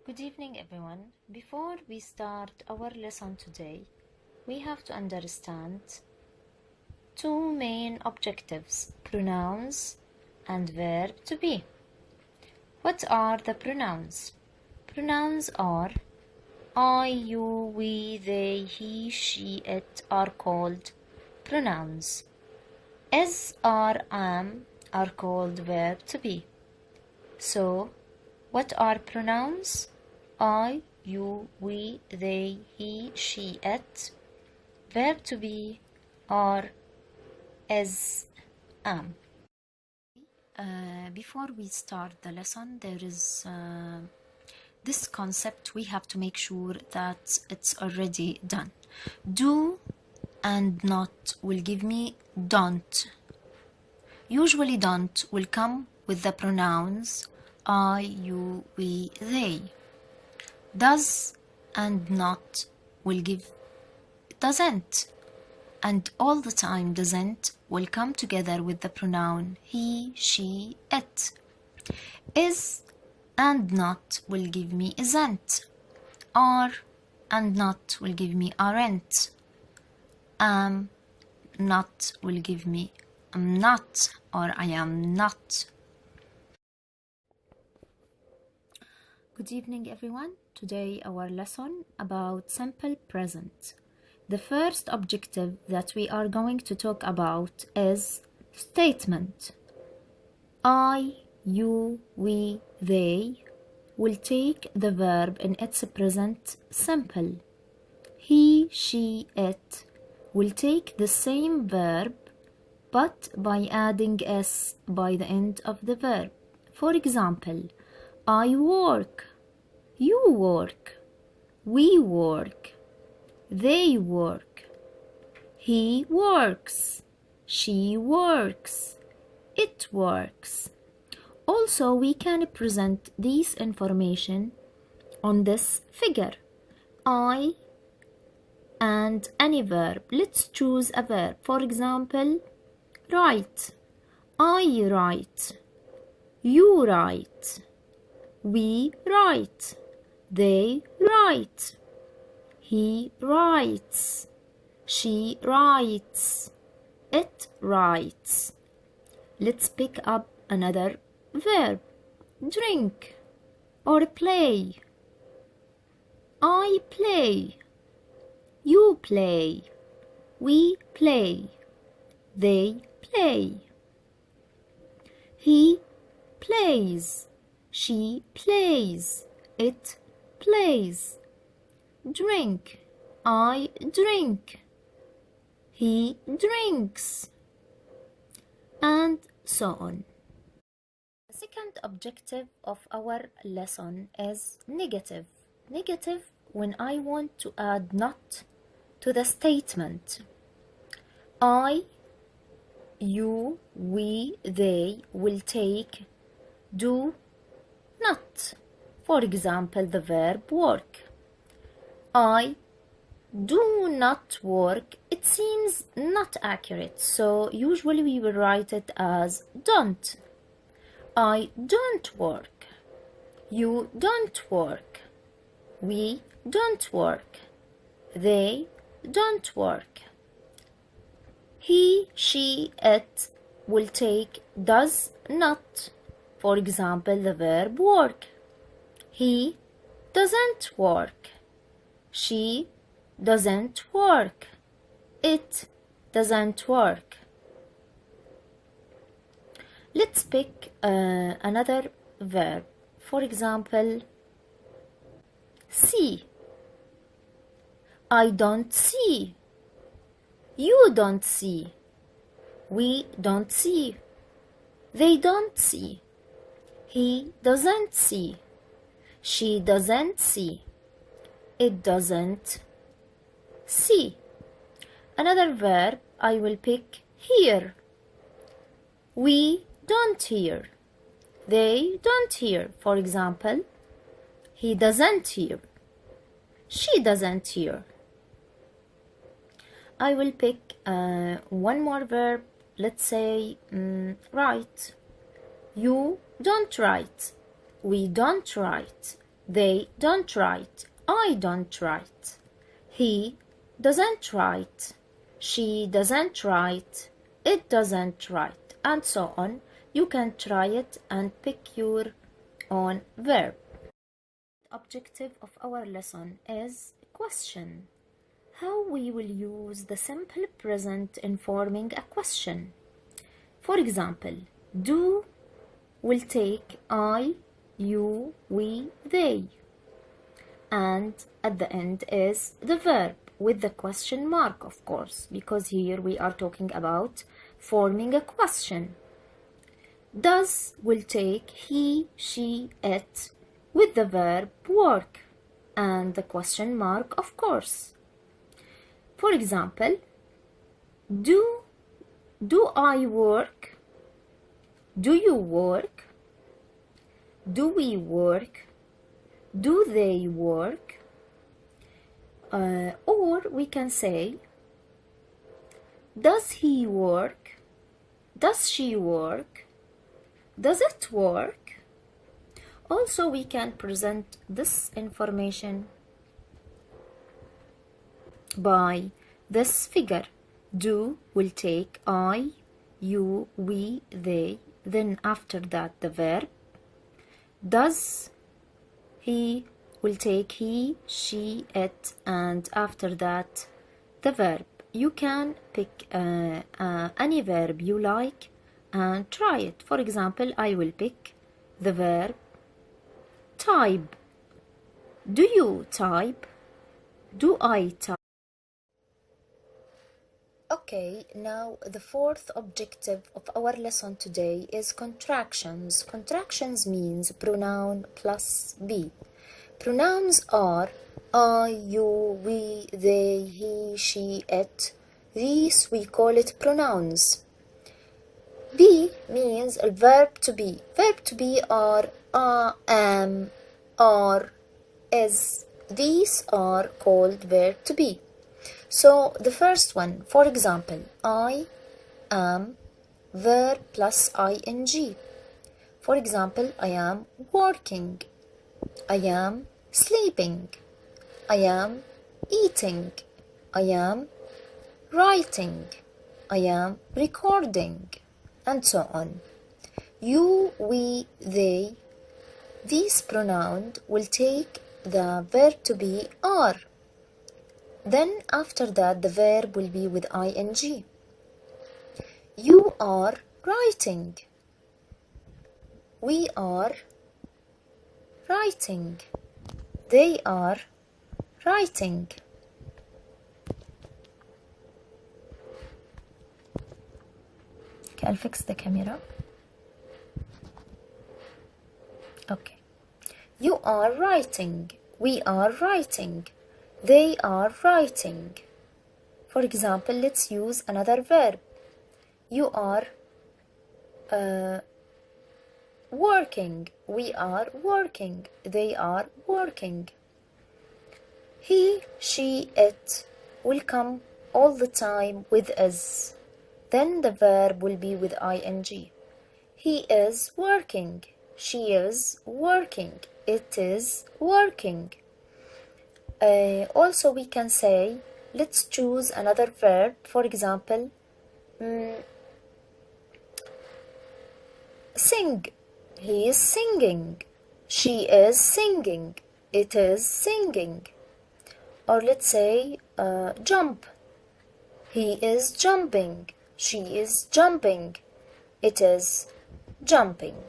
Good evening, everyone. Before we start our lesson today, we have to understand two main objectives, pronouns and verb to be. What are the pronouns? Pronouns are I, you, we, they, he, she, it are called pronouns. Is, are, am are called verb to be. So, what are pronouns? I, you, we, they, he, she, it. Verb to be are, is, am. Before we start the lesson, there is this concept we have to make sure that it's already done. Do and not will give me don't. Usually don't will come with the pronouns I, you, we, they. Does and not will give doesn't, and all the time doesn't will come together with the pronoun he, she, it. Is and not will give me isn't. Are and not will give me aren't. Am not will give me am not or I am not. Good evening, everyone. Today our lesson about simple present. The first objective that we are going to talk about is statement. I, you, we, they will take the verb in its present simple. He, she, it will take the same verb but by adding s by the end of the verb. For example, I work, you work, we work, they work, he works, she works, it works. Also, we can present this information on this figure. I and any verb. Let's choose a verb. For example, write. I write. You write. We write. They write. He writes. She writes. It writes. Let's pick up another verb. Drink or play. I play. You play. We play. They play. He plays. She plays. It plays. Drink. I drink. He drinks. And so on. The second objective of our lesson is negative. Negative when I want to add not to the statement. I, you, we, they will take do not. For example, the verb work. I do not work. It seems not accurate, so usually we will write it as don't. I don't work. You don't work. We don't work. They don't work. He, she, it will take does not. For example, the verb work. He doesn't work. She doesn't work. It doesn't work. Let's pick another verb. For example, see. I don't see. You don't see. We don't see. They don't see. He doesn't see. She doesn't see. It doesn't see. Another verb I will pick hear. We don't hear. They don't hear. For example, he doesn't hear. She doesn't hear. I will pick one more verb. Let's say write. You don't write. We don't write. They don't write. I don't write. He doesn't write. She doesn't write. It doesn't write. And so on. You can try it and pick your own verb. The objective of our lesson is question. How we will use the simple present in forming a question. For example, do will take I, you, we, they. And at the end is the verb with the question mark, of course, because here we are talking about forming a question. Does will take he, she, it with the verb work and the question mark, of course. For example, do I work? Do you work? Do we work? Do they work? Or we can say, does he work? Does she work? Does it work? Also, we can present this information by this figure. Do will take I, you, we, they. Then after that the verb. Does he will take he, she, it, and after that the verb. You can pick any verb you like and try it. For example, I will pick the verb type. Do you type? Do I type? Okay, now the fourth objective of our lesson today is contractions. Contractions means pronoun plus be. Pronouns are I, you, we, they, he, she, it. These we call it pronouns. Be means a verb to be. Verb to be are am, are, is. These are called verb to be. So the first one, for example, I am, verb plus ing. For example, I am working. I am sleeping. I am eating. I am writing. I am recording, and so on. You, we, they. These pronouns will take the verb to be are. Then after that the verb will be with ing. You are writing. We are writing. They are writing. Okay, I'll fix the camera. Okay. You are writing. We are writing. They are writing. For example, let's use another verb. You are working. We are working. They are working. He, she, it will come all the time with is. Then the verb will be with ing. He is working. She is working. It is working. Also we can say, let's choose another verb. For example, sing. He is singing. She is singing. It is singing. Or let's say jump. He is jumping. She is jumping. It is jumping.